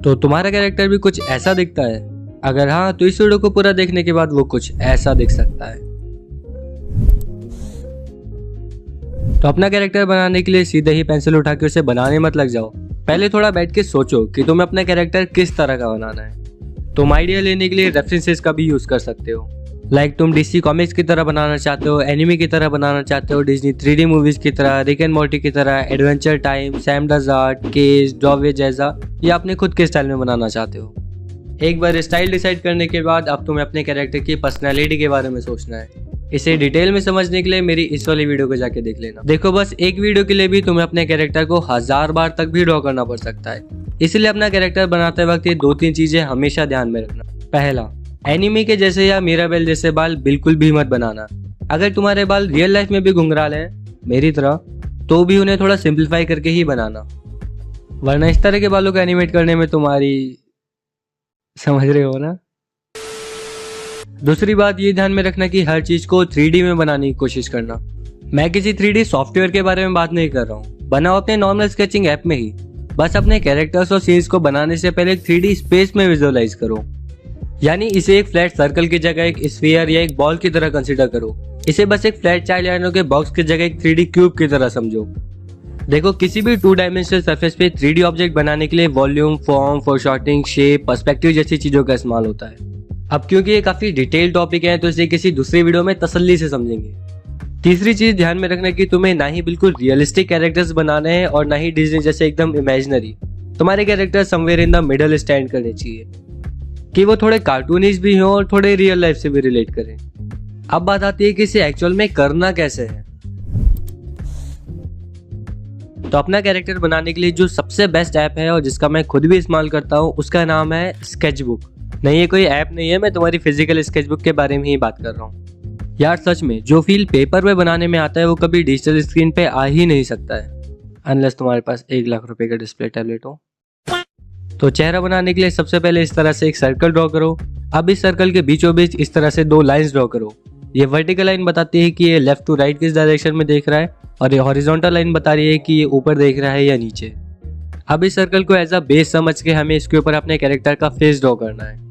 तो तुम्हारा कैरेक्टर भी कुछ ऐसा दिखता है? अगर हाँ तो इस वीडियो को पूरा देखने के बाद वो कुछ ऐसा दिख सकता है। तो अपना कैरेक्टर बनाने के लिए सीधे ही पेंसिल उठा के उसे बनाने मत लग जाओ। पहले थोड़ा बैठ के सोचो कि तुम्हें अपना कैरेक्टर किस तरह का बनाना है। तुम आइडिया लेने के लिए रेफरेंसेस का भी यूज कर सकते हो। लाइक तुम डीसी कॉमिक्स की तरह बनाना चाहते हो, एनिमे की तरह बनाना चाहते हो, डिज्नी 3D मूवीज की तरह, रिक एंड मॉर्टी की तरह, Adventure Time, Sam does art, cage, डॉवे जैसा, या अपने खुद के स्टाइल में बनाना चाहते हो। एक बार स्टाइल डिसाइड करने के बाद अब तुम्हें अपने कैरेक्टर की पर्सनैलिटी के बारे में सोचना है। इसे डिटेल में समझने के लिए मेरी इस वाली वीडियो को जाके देख लेना। देखो बस एक वीडियो के लिए भी तुम्हें अपने कैरेक्टर को 1000 बार तक भी ड्रॉ करना पड़ सकता है। इसलिए अपना कैरेक्टर बनाते वक्त ये 2-3 चीजें हमेशा ध्यान में रखना। पहला, एनिमे के जैसे या मिराबेल जैसे बाल बिल्कुल भी मत बनाना। अगर तुम्हारे बाल रियल लाइफ में भी घुंघराल हैं मेरी तरह, तो भी उन्हें थोड़ा सिंप्लीफाई करके ही बनाना, वरना इस तरह के बालों को एनिमेट करने में तुम्हारी, समझ रहे हो ना। दूसरी बात ये ध्यान में रखना कि हर चीज को 3D में बनाने की कोशिश करना। मैं किसी 3D सॉफ्टवेयर के बारे में बात नहीं कर रहा हूँ, बनाओ अपने नॉर्मल स्केचिंग ऐप में ही। बस अपने कैरेक्टर्स और सीन्स को बनाने से पहले एक 3D स्पेस में विजुअलाइज करो। यानी इसे एक फ्लैट सर्कल की जगह एक स्फीयर या एक बॉल की तरह कंसीडर करो। इसे बस एक फ्लैट चाइल्ड लाइनों के बॉक्स की जगह एक 3D क्यूब की तरह समझो। देखो किसी भी 2 डायमेंशनल सरफेस पे 3D ऑब्जेक्ट बनाने के लिए वॉल्यूम, फॉर्म, फोरशॉर्टिंग, शेप, पर्सपेक्टिव जैसी चीजों का इस्तेमाल होता है। अब क्योंकि ये काफी डिटेल टॉपिक है तो इसे किसी दूसरी वीडियो में तसल्ली से समझेंगे। तीसरी चीज ध्यान में रखना कि तुम्हें ना ही बिल्कुल रियलिस्टिक कैरेक्टर्स बनाने हैं और ना ही डिज्नी जैसे एकदम इमेजिनरी। तुम्हारे character somewhere in the middle stand करने चाहिए कि वो थोड़े कार्टूनिश भी हों और थोड़े रियल लाइफ से भी रिलेट करें। अब बात आती है कि इसे एक्चुअल में करना कैसे है। तो अपना कैरेक्टर बनाने के लिए जो सबसे बेस्ट ऐप है और जिसका मैं खुद भी इस्तेमाल करता हूँ उसका नाम है स्केचबुक। नहीं, ये कोई ऐप नहीं है, मैं तुम्हारी फिजिकल स्केचबुक के बारे में ही बात कर रहा हूँ। यार सच में जो फील पेपर में बनाने में आता है वो कभी डिजिटल स्क्रीन पे आ ही नहीं सकता है, अनलेस तुम्हारे पास 1 लाख रुपए का डिस्प्ले टैबलेट हो। तो चेहरा बनाने के लिए सबसे पहले इस तरह से एक सर्कल ड्रॉ करो। अब इस सर्कल के बीचों बीच इस तरह से 2 लाइंस ड्रॉ करो। ये वर्टिकल लाइन बताती है कि ये लेफ्ट टू राइट किस डायरेक्शन में देख रहा है और ये हॉरिजॉन्टल लाइन बता रही है कि ये ऊपर देख रहा है या नीचे। अब इस सर्कल को एज अ बेस समझ के हमें इसके ऊपर अपने कैरेक्टर का फेस ड्रॉ करना है।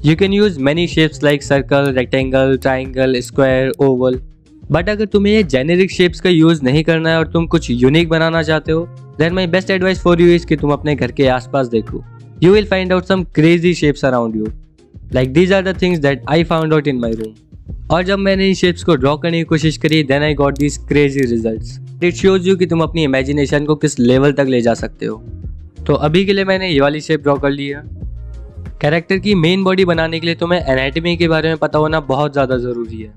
You can use many shapes like circle, rectangle, triangle, square, Oval. But अगर तुम्हें ये जेनेरिक शेप्स का यूज नहीं करना है और तुम कुछ यूनिक बनाना चाहते हो, then my best advice for you is कि तुम अपने घर के आसपास देखो। You will find out some crazy shapes around you. Like these are the things that I found out in my room. और जब मैंने इन शेप्स को ड्रॉ करने की कोशिश करी, then I got these crazy results. It shows you कि तुम अपनी इमेजिनेशन को किस लेवल तक ले जा सकते हो। तो अभी के लिए मैंने ये वाली शेप ड्रॉ कर ली है। कैरेक्टर की मेन बॉडी बनाने के लिए तुम्हें एनाटॉमी के बारे में पता होना बहुत ज़्यादा ज़रूरी है।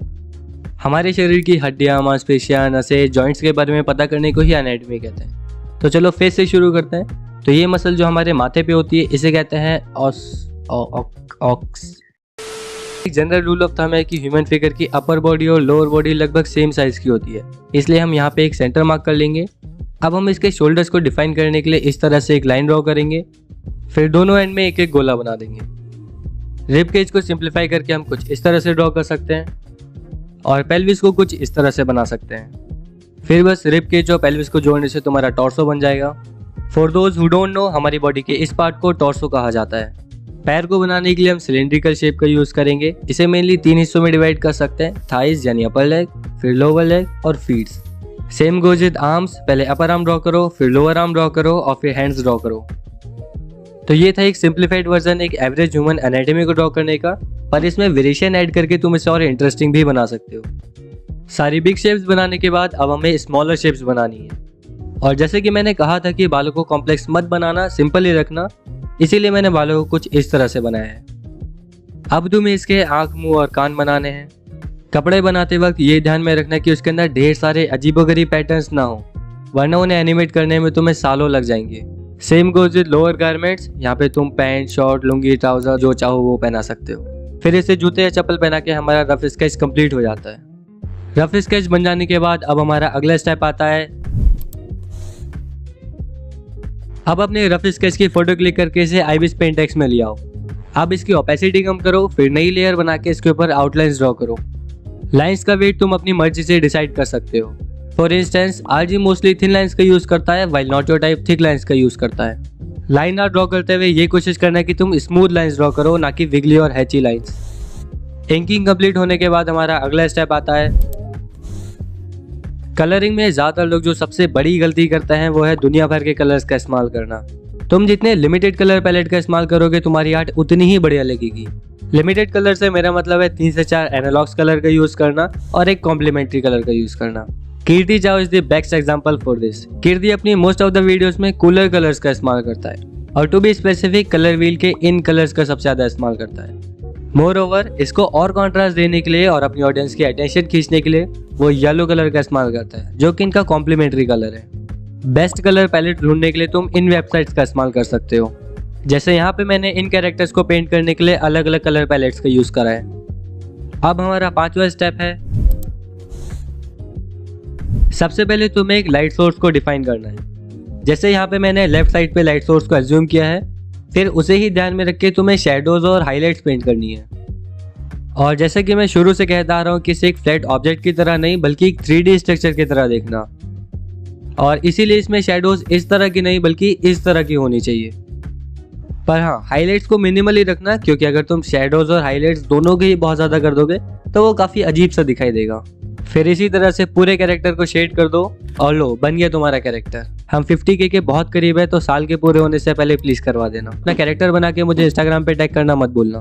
हमारे शरीर की हड्डियाँ, मांसपेशियाँ, नसें, जॉइंट्स के बारे में पता करने को ही एनाटॉमी कहते हैं। तो चलो फेस से शुरू करते हैं। तो ये मसल जो हमारे माथे पे होती है इसे कहते हैं ऑक्स। एक जनरल रूल ऑफ थंब है कि ह्यूमन फिगर की अपर बॉडी और लोअर बॉडी लगभग सेम साइज की होती है, इसलिए हम यहाँ पे एक सेंटर मार्क कर लेंगे। अब हम इसके शोल्डर्स को डिफाइन करने के लिए इस तरह से एक लाइन ड्रॉ करेंगे, फिर दोनों एंड में एक एक गोला बना देंगे। रिब केज को सिंप्लीफाई करके हम कुछ इस तरह से ड्रॉ कर सकते हैं और पेल्विस को कुछ इस तरह से बना सकते हैं। फिर बस रिब केज और पेल्विस को जोड़ने से तुम्हारा टॉर्सो बन जाएगा। For those who don't know, हमारी बॉडी के इस पार्ट को टॉर्सो कहा जाता है। पैर को बनाने के लिए हम सिलेंड्रिकल शेप का यूज करेंगे। इसे मेनली 3 हिस्सों में डिवाइड कर सकते हैं, थाइज यानी अपर लेग, फिर लोअर लेग और feets. Same goes with arms, पहले अपर आर्म ड्रॉ करो, फिर लोअर आर्म ड्रॉ करो और फिर हैंड्स ड्रॉ करो। तो ये था एक सिंप्लीफाइड वर्जन एक एवरेज ह्यूमन एनाटॉमी को ड्रॉ करने का, पर इसमें वेरिएशन ऐड करके तुम इसे और इंटरेस्टिंग भी बना सकते हो। सारी बिग शेप्स बनाने के बाद अब हमें स्मॉलर शेप्स बनानी है। और जैसे कि मैंने कहा था कि बालों को कॉम्प्लेक्स मत बनाना, सिंपल ही रखना, इसीलिए मैंने बालों को कुछ इस तरह से बनाया है। अब तुम्हें इसके आँख, मुंह और कान बनाने हैं। कपड़े बनाते वक्त ये ध्यान में रखना कि उसके अंदर ढेर सारे अजीबोगरीब पैटर्न्स ना हो, वरना उन्हें एनिमेट करने में तुम्हें सालों लग जाएंगे। Same goes with lower garments, यहाँ पे तुम पैंट, शॉर्ट, लुंगी, ट्राउजर जो चाहो वो पहना सकते हो। फिर इसे जूते या चप्पल पहना के हमारा रफ स्केच कंप्लीट हो जाता है। रफ स्केच बन जाने के बाद अब हमारा अगला स्टेप आता है। अब अपने रफ स्केच की फोटो क्लिक करके इसे आईविस पेंट एक्स में ले आओ। अब इसकी ओपेसिटी कम करो, फिर नई लेयर बना के इसके ऊपर आउटलाइंस ड्रॉ करो। लाइंस का वेट तुम अपनी मर्जी से डिसाइड कर सकते हो। For instance RG mostly thin lines का यूज करता है, while not your type thick lines का यूज करता है। लाइन आर्ट ड्रॉ करते हुए ये कोशिश करना है कि तुम स्मूथ लाइंस ड्रॉ करो, ना कि विगली और हैची लाइंस। इंकिंग कंप्लीट होने के बाद हमारा अगला स्टेप आता है कलरिंग में। ज़्यादातर लोग जो सबसे बड़ी गलती करते हैं वो है दुनिया भर के कलर्स का इस्तेमाल करना। तुम जितने लिमिटेड कलर पैलेट का इस्तेमाल करोगे तुम्हारी आर्ट उतनी ही बढ़िया लगेगी। लिमिटेड कलर से मेरा मतलब है 3 से 4 एनालॉग्स कलर का यूज़ करना और एक कॉम्प्लीमेंट्री कलर का यूज़ करना। कीर्ति जाओ is the best example for this. Kurzgesagt अपनी मोस्ट ऑफ द वीडियोस में कूलर कलर्स का इस्तेमाल करता है और to be specific colour wheel के इन कलर्स का सबसे ज़्यादा इस्तेमाल करता है। मोर ओवर इसको और कॉन्ट्रास्ट देने के लिए और अपनी ऑडियंस की अटेंशन खींचने के लिए वो येलो कलर का इस्तेमाल करता है, जो कि इनका कॉम्प्लीमेंट्री कलर है। बेस्ट कलर पैलेट ढूंढने के लिए तुम इन वेबसाइट्स का इस्तेमाल कर सकते हो। जैसे यहाँ पे मैंने इन कैरेक्टर्स को पेंट करने के लिए अलग अलग कलर पैलेट्स का यूज़ करा है। अब हमारा 5वां स्टेप है, सबसे पहले तुम्हें एक लाइट सोर्स को डिफाइन करना है। जैसे यहाँ पे मैंने लेफ्ट साइड पे लाइट सोर्स को एज्यूम किया है, फिर उसे ही ध्यान में रख के तुम्हें शेडोज और हाईलाइट्स पेंट करनी है। और जैसे कि मैं शुरू से कहता आ रहा हूँ कि इसे एक फ्लैट ऑब्जेक्ट की तरह नहीं बल्कि एक 3D स्ट्रक्चर की तरह देखना, और इसीलिए इसमें शेडोज इस तरह की नहीं बल्कि इस तरह की होनी चाहिए। पर हाँ, हाईलाइट्स को मिनिमली रखना, क्योंकि अगर तुम शेडोज और हाईलाइट्स दोनों के ही बहुत ज़्यादा कर दोगे तो वो काफ़ी अजीब सा दिखाई देगा। फिर इसी तरह से पूरे कैरेक्टर को शेड कर दो और लो, बन गया तुम्हारा कैरेक्टर। हम 50K के बहुत करीब है, तो साल के पूरे होने से पहले प्लीज़ करवा देना। अपना कैरेक्टर बना के मुझे इंस्टाग्राम पे टैग करना मत भूलना।